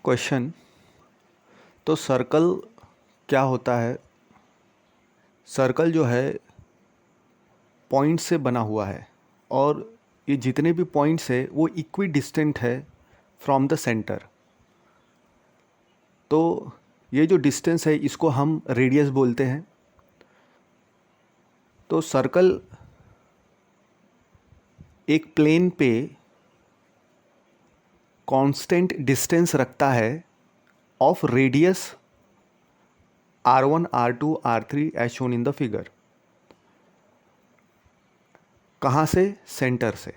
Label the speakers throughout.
Speaker 1: Question. तो circle क्या होता है? सर्कल जो है पॉइंट से बना हुआ है और ये जितने भी पॉइंट्स है वो इक्वी डिस्टेंट है फ्रॉम द सेंटर। तो ये जो डिस्टेंस है इसको हम रेडियस बोलते हैं। तो सर्कल एक प्लेन पे कांस्टेंट डिस्टेंस रखता है of radius r1 r2 r3 as shown in the figure. कहाँ से? सेंटर से।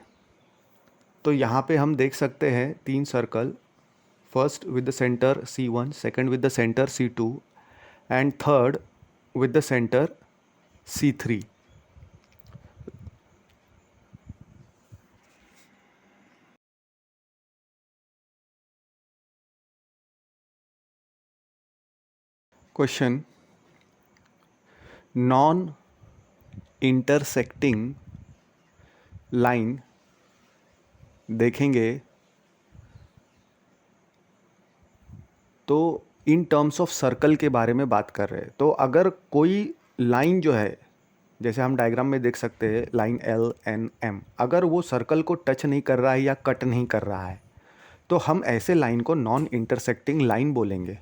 Speaker 1: तो यहाँ पे हम देख सकते हैं 3 circle, first with the centre C1, second with the centre C2 and third with the centre C3। Question. Non intersecting line देखेंगे तो इन टर्म्स ऑफ सर्कल के बारे में बात कर रहे हैं। तो अगर कोई लाइन जो है, जैसे हम डायग्राम में देख सकते हैं लाइन L N M, अगर वो सर्कल को टच नहीं कर रहा है या कट नहीं कर रहा है तो हम ऐसे लाइन को नॉन इंटरसेक्टिंग लाइन बोलेंगे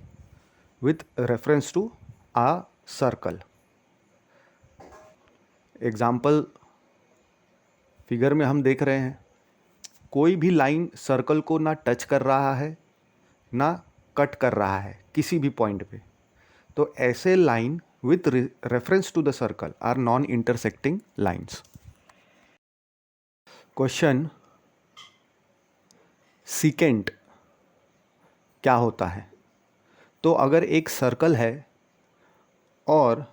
Speaker 1: with reference to a circle. Example figure में हम देख रहे हैं कोई भी लाइन सर्कल को ना टच कर रहा है ना कट कर रहा है किसी भी पॉइंट पे। तो ऐसे line with reference to the circle are non intersecting lines. Question. Secant क्या होता है? तो अगर एक सर्कल है और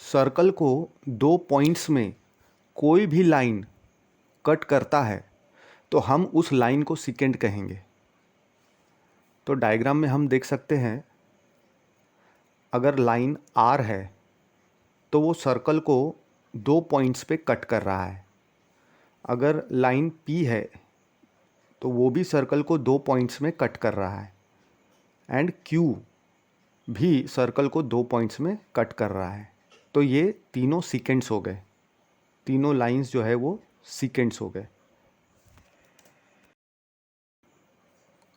Speaker 1: सर्कल को 2 पॉइंट्स में कोई भी लाइन कट करता है तो हम उस लाइन को सीकेंट कहेंगे। तो डायग्राम में हम देख सकते हैं अगर लाइन R है तो वो सर्कल को 2 पॉइंट्स पे कट कर रहा है। अगर लाइन P है तो वो भी सर्कल को 2 पॉइंट्स में कट कर रहा है एंड Q भी सर्कल को 2 पॉइंट्स में कट कर रहा है। तो ये तीनों सीकेंट्स हो गए, तीनों लाइंस जो है वो सीकेंट्स हो गए।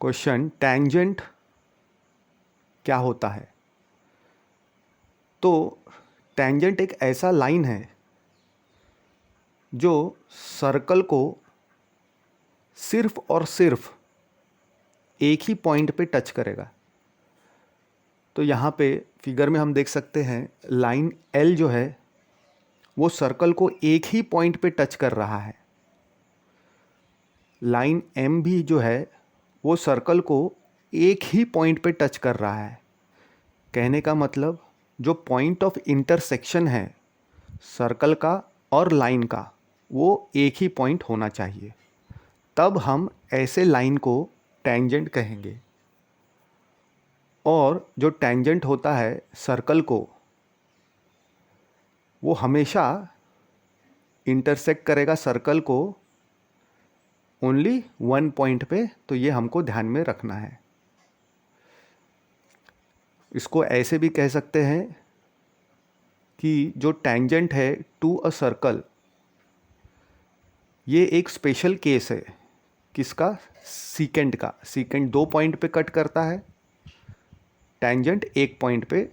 Speaker 1: क्वेश्चन। टैंजेंट क्या होता है? तो टैंजेंट एक ऐसा लाइन है जो सर्कल को सिर्फ और सिर्फ एक ही पॉइंट पे टच करेगा। तो यहाँ पे फिगर में हम देख सकते हैं लाइन L जो है वो सर्कल को एक ही पॉइंट पे टच कर रहा है। लाइन M भी जो है वो सर्कल को एक ही पॉइंट पे टच कर रहा है। कहने का मतलब जो पॉइंट ऑफ इंटरसेक्शन है सर्कल का और लाइन का वो एक ही पॉइंट होना चाहिए, तब हम ऐसे लाइन को टैंजेंट कहेंगे। और जो टैंजेंट होता है सर्कल को वो हमेशा इंटरसेक्ट करेगा सर्कल को ओनली 1 पॉइंट पे। तो ये हमको ध्यान में रखना है। इसको ऐसे भी कह सकते हैं कि जो टैंजेंट है टू अ सर्कल ये एक स्पेशल केस है। किसका? सीकेंट का। सीकेंट 2 पॉइंट पे कट करता है, टैंजेंट 1 पॉइंट पे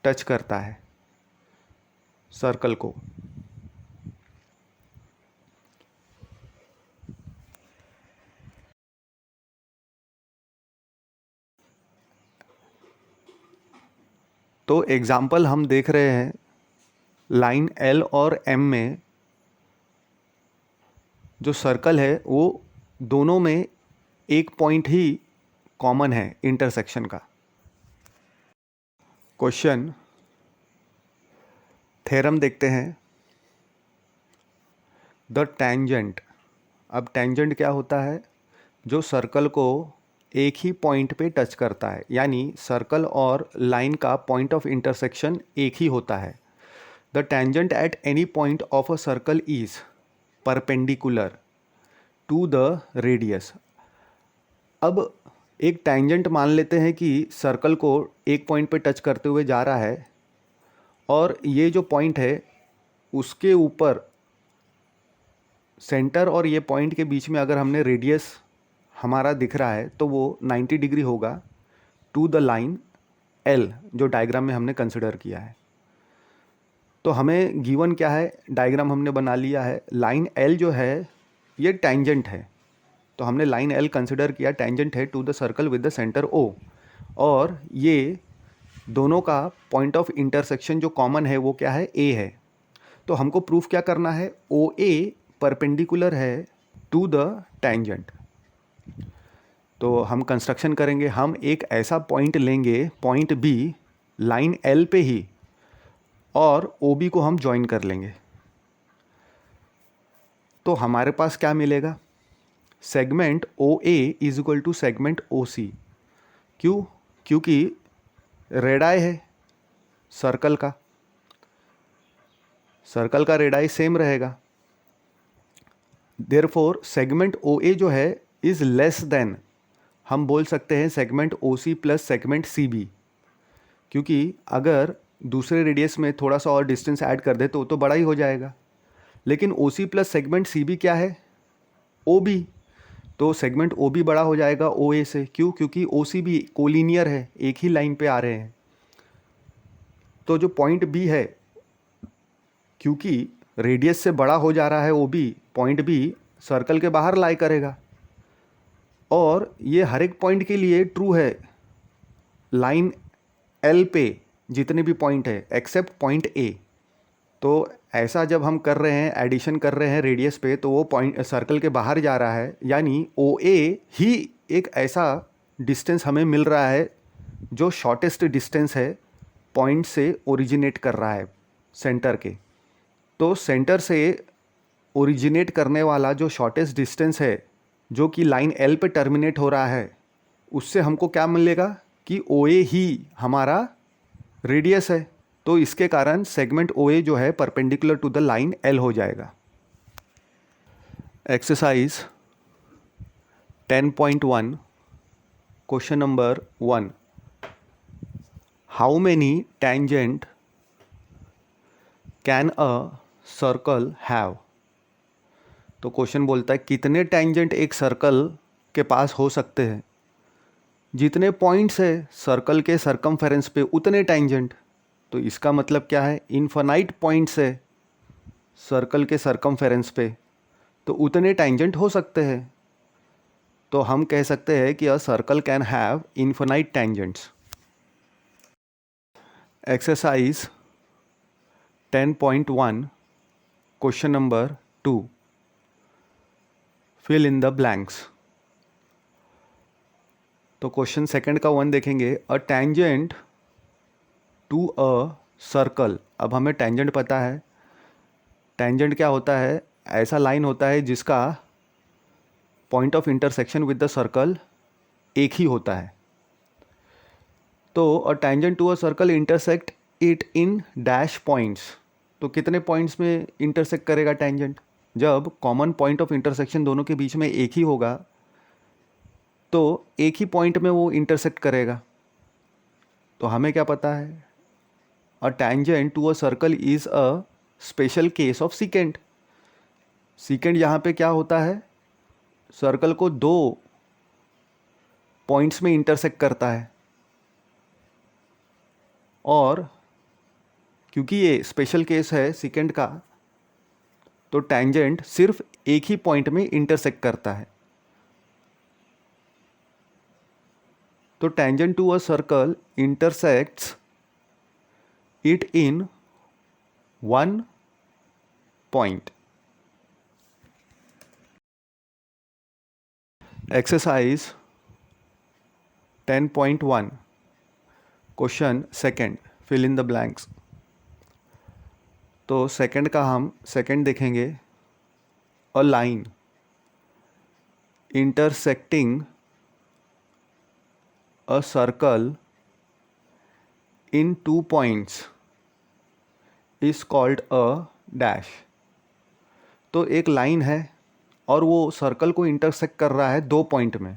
Speaker 1: टच करता है सर्कल को। तो एग्जाम्पल हम देख रहे हैं लाइन L और M में जो सर्कल है वो दोनों में एक पॉइंट ही कॉमन है इंटरसेक्शन का। क्वेश्चन। थ्योरम देखते हैं। The tangent. अब टैंजेंट क्या होता है? जो सर्कल को एक ही पॉइंट पे टच करता है, यानी सर्कल और लाइन का पॉइंट ऑफ इंटरसेक्शन एक ही होता है। The tangent at any point of a circle is perpendicular to the radius. अब एक टेंजेंट मान लेते हैं कि सर्कल को एक पॉइंट पे टच करते हुए जा रहा है और ये जो पॉइंट है उसके ऊपर सेंटर और ये पॉइंट के बीच में अगर हमने रेडियस हमारा दिख रहा है तो वो 90 डिग्री होगा टू द लाइन एल जो डायग्राम में हमने कंसिडर किया है। तो हमें गिवन क्या है, डायग्राम हमने बना लिया है। लाइन एल जो है ये टेंजेंट है, तो हमने लाइन एल कंसिडर किया टेंजेंट है to the circle with the centre O, और ये दोनों का पॉइंट ऑफ इंटरसेक्शन जो कॉमन है वो क्या है, ए है। तो हमको प्रूफ क्या करना है, ओ ए परपेंडिकुलर है टू द टेंजेंट। तो हम कंस्ट्रक्शन करेंगे, हम एक ऐसा पॉइंट लेंगे पॉइंट बी लाइन एल पे ही, और ओ बी को हम ज्वाइन कर लेंगे। तो हमारे पास क्या मिलेगा, segment O A is equal to segment O C. क्यों, क्योंकि रेडाई है सर्कल का रेडाई सेम रहेगा। देयरफॉर सेगमेंट ओ ए जो है इज लेस देन, हम बोल सकते हैं segment O C plus segment C B, क्योंकि अगर दूसरे रेडियस में थोड़ा सा और डिस्टेंस ऐड कर दे तो बड़ा ही हो जाएगा। लेकिन O C plus segment C B क्या है, ओ बी, तो सेगमेंट ओ बी बड़ा हो जाएगा ओ ए से। क्यों, क्योंकि ओ सी बी कोलिनियर है, एक ही लाइन पे आ रहे हैं। तो जो पॉइंट बी है, क्योंकि रेडियस से बड़ा हो जा रहा है O B, point B circle के बाहर लाई करेगा, और ये हर एक पॉइंट के लिए ट्रू है लाइन एल पे जितने भी पॉइंट है एक्सेप्ट पॉइंट ए। तो ऐसा जब हम कर रहे हैं, एडिशन कर रहे हैं रेडियस पे, तो वो पॉइंट सर्कल के बाहर जा रहा है, यानी ओ ए ही एक ऐसा डिस्टेंस हमें मिल रहा है जो शॉर्टेस्ट डिस्टेंस है पॉइंट से ओरिजिनेट कर रहा है सेंटर के। तो सेंटर से ओरिजिनेट करने वाला जो शॉर्टेस्ट डिस्टेंस है जो कि लाइन एल पे टर्मिनेट हो रहा है, उससे हमको क्या मिलेगा कि ओ ए ही हमारा रेडियस है। तो इसके कारण सेगमेंट ओ ए जो है perpendicular to the line L हो जाएगा। Exercise 10.1 question number 1, how many tangent can a circle have. तो क्वेश्चन बोलता है कितने टेंजेंट एक सर्कल के पास हो सकते हैं, जितने पॉइंट्स है सर्कल के सरकमफेरेंस पे उतने टेंजेंट। तो इसका मतलब क्या है, इनफाइनाइट पॉइंट्स है सर्कल के सरकमफेरेंस पे, तो उतने टेंजेंट हो सकते हैं। तो हम कह सकते हैं कि a circle can have infinite tangents. Exercise 10.1 question number 2, fill in the blanks. तो क्वेश्चन सेकंड का 1 देखेंगे, a tangent to a circle. अब हमें टेंजेंट पता है, टेंजेंट क्या होता है, ऐसा लाइन होता है जिसका point of intersection with the circle एक ही होता है। तो a tangent to a circle intersect it in dash points. तो कितने पॉइंट्स में इंटरसेक्ट करेगा टेंजेंट, जब कॉमन पॉइंट ऑफ इंटरसेक्शन दोनों के बीच में एक ही होगा तो एक ही पॉइंट में वो इंटरसेक्ट करेगा। तो हमें क्या पता है, a tangent to a circle is a special case of secant. Secant यहाँ पे क्या होता है, सर्कल को दो पॉइंट्स में इंटरसेक्ट करता है, और क्योंकि ये स्पेशल केस है सीकेंट का, तो टेंजेंट सिर्फ एक ही पॉइंट में इंटरसेक्ट करता है। तो tangent to a circle intersects it in one point. Exercise 10.1 question second, fill in the blanks. तो सेकंड का हम सेकंड देखेंगे, a line intersecting a circle in 2 points is called a dash. तो एक लाइन है और वो सर्कल को इंटरसेक्ट कर रहा है 2 पॉइंट में,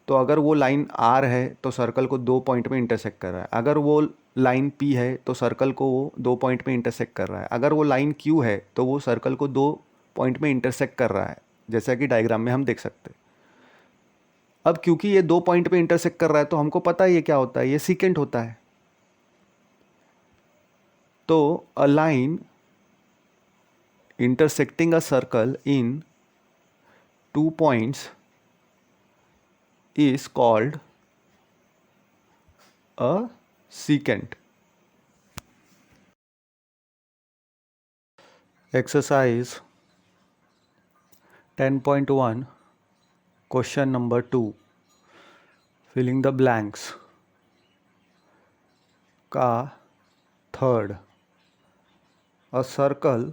Speaker 1: तो अगर वो लाइन आर है तो सर्कल को 2 पॉइंट में इंटरसेक्ट कर रहा है। अगर वो लाइन पी है तो सर्कल को वो 2 पॉइंट में इंटरसेक्ट कर रहा है। अगर वो लाइन क्यू है तो वो सर्कल को 2 पॉइंट में इंटरसेक्ट कर रहा है, जैसा कि डायग्राम में हम देख सकते हैं। अब क्योंकि ये 2 पॉइंट पे इंटरसेक्ट कर रहा है तो हमको पता है ये क्या होता है, ये सीकेंट होता है। तो a line intersecting a circle in 2 points is called a secant. Exercise 10.1 question number 2 filling the blanks का third. A circle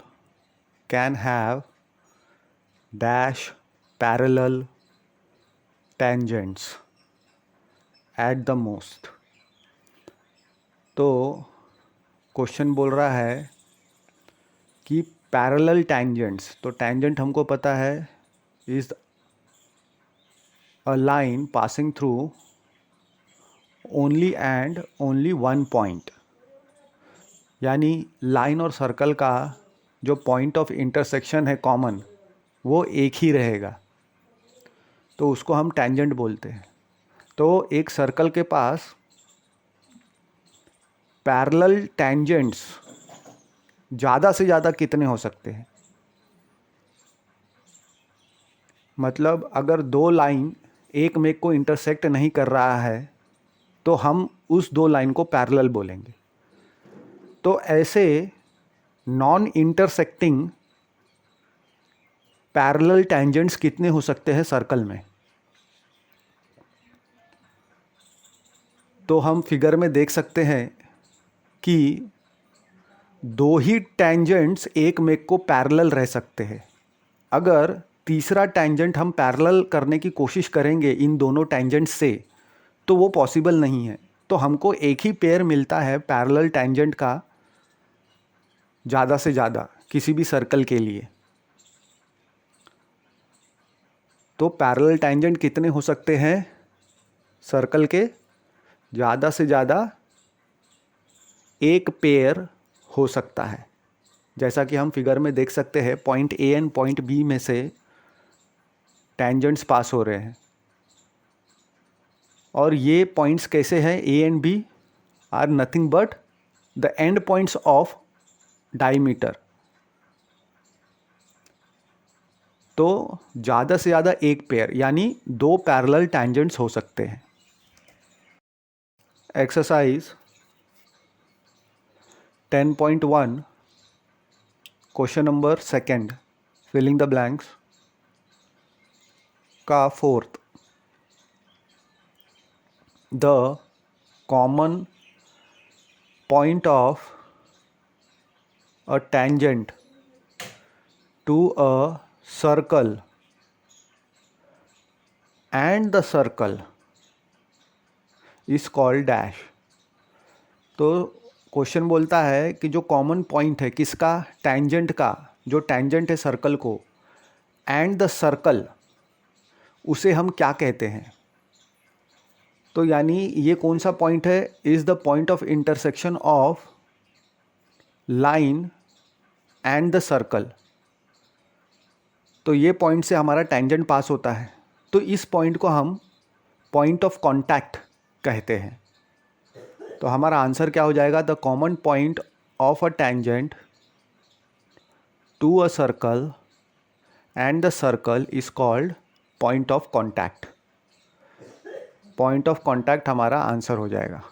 Speaker 1: can have dash parallel tangents at the most. तो क्वेश्चन बोल रहा है कि पैरेलल टैंजेंट्स, तो tangent हमको पता है is a line passing through only and only one point, यानी लाइन और सर्कल का जो पॉइंट ऑफ इंटरसेक्शन है कॉमन, वो एक ही रहेगा, तो उसको हम टैंजेंट बोलते हैं। तो एक सर्कल के पास पैरेलल टैंजेंट्स ज़्यादा से ज़्यादा कितने हो सकते हैं? मतलब अगर 2 लाइन एक में को इंटरसेक्ट नहीं कर रहा है तो हम उस 2 लाइन को पैरेलल बोलेंगे। तो ऐसे नॉन इंटरसेक्टिंग पैरेलल टैंजेंट्स कितने हो सकते हैं सर्कल में? तो हम फिगर में देख सकते हैं कि 2 ही टैंजेंट्स एक में को पैरेलल रह सकते हैं। अगर तीसरा टैंजेंट हम पैरेलल करने की कोशिश करेंगे इन दोनों टैंजेंट्स से तो वो पॉसिबल नहीं है। तो हमको एक ही पेयर मिलता है पैरेलल टैंजेंट का ज़्यादा से ज़्यादा किसी भी सर्कल के लिए। तो पैरेलल टैंजेंट कितने हो सकते हैं सर्कल के? ज़्यादा से ज़्यादा एक पेयर हो सकता है, जैसा कि हम फिगर में देख सकते हैं। Point A and point B में से टैंजेंट्स पास हो रहे हैं, और ये पॉइंट्स कैसे हैं? A and B are nothing but the end points of diameter. तो ज़्यादा से ज़्यादा एक पेयर यानी 2 पैरेलल टैंजेंट्स हो सकते हैं। Exercise 10.1 question number second filling the blanks का fourth. The common point of a tangent to a circle and the circle is called dash। तो क्वेश्चन बोलता है कि जो कॉमन पॉइंट है किसका? टैंजेंट का। जो टैंजेंट है सर्कल को एंड द सर्कल, उसे हम क्या कहते हैं? तो यानी ये कौन सा पॉइंट है? Is the point of intersection of line and the circle. तो ये पॉइंट से हमारा टैंजेंट पास होता है, तो इस पॉइंट को हम पॉइंट ऑफ कॉन्टैक्ट कहते हैं। तो हमारा आंसर क्या हो जाएगा? The common point of a tangent to a circle and the circle is called point of contact. Point of contact हमारा आंसर हो जाएगा।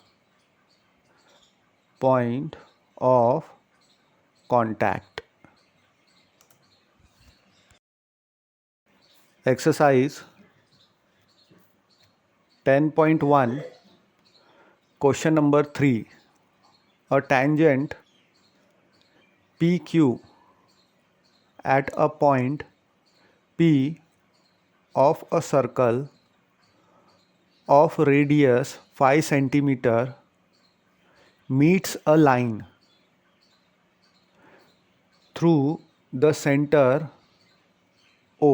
Speaker 1: Point of contact. Exercise 10.1 question number 3। A tangent PQ at a point P of a circle of radius 5 centimeter meets a line through the center O।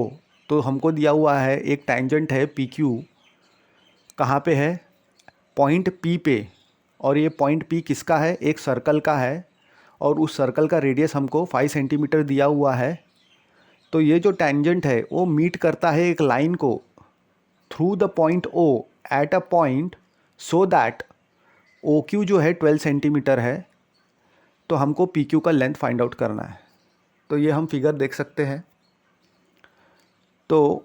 Speaker 1: तो हमको दिया हुआ है एक tangent है PQ कहाँ पे है, पॉइंट P पे, और ये पॉइंट P किसका है, एक सर्कल का है, और उस सर्कल का रेडियस हमको 5 सेंटीमीटर दिया हुआ है। तो ये जो टेंजेंट है वो मीट करता है एक लाइन को through the point O at a point, so that OQ जो है 12 सेंटीमीटर है। तो हमको PQ का लेंथ फाइंड आउट करना है। तो ये हम फिगर देख सकते हैं। तो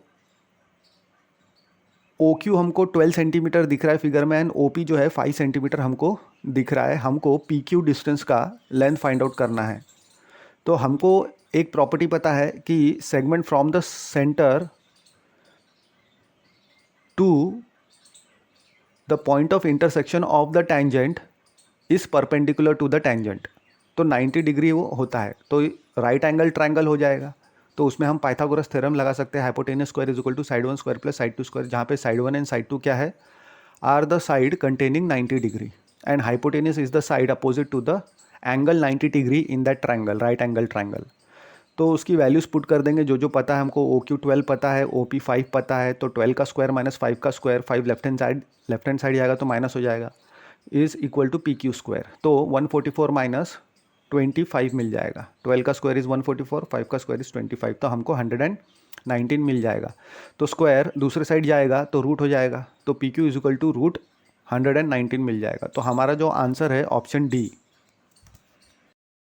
Speaker 1: OQ हमको 12 सेंटीमीटर दिख रहा है फिगर में, एंड OP जो है 5 सेंटीमीटर हमको दिख रहा है। हमको PQ डिस्टेंस का लेंथ फाइंड आउट करना है। तो हमको एक प्रॉपर्टी पता है कि segment from the centre to the point of intersection of the tangent is perpendicular to the tangent. तो 90 डिग्री वो होता है, तो राइट एंगल ट्रायंगल हो जाएगा। तो उसमें हम पाइथागोरस थ्योरम लगा सकते हैं, hypotenuse square is equal to side 1 square plus side 2 square, जहाँ पे साइड 1 एंड साइड 2 क्या है, are the side containing 90 degree, and hypotenuse is the side opposite to the angle 90 degree in that triangle, right angle triangle. तो उसकी values put कर देंगे, जो जो पता है हमको। OQ 12 पता है, OP 5 पता है, तो 12 का स्क्वायर माइनस 5 का स्क्वायर, 5 लेफ्ट हैंड साइड जाएगा तो माइनस हो जाएगा, is equal to PQ square. तो 144 माइनस 25 मिल जाएगा। 12 का स्क्वायर इज़ 144, 5 का स्क्वायर इज़ 25, तो हमको 119 मिल जाएगा। तो स्क्वायर दूसरे साइड जाएगा तो रूट हो जाएगा, तो PQ is equal to root 119 मिल जाएगा। तो हमारा जो आंसर है ऑप्शन डी,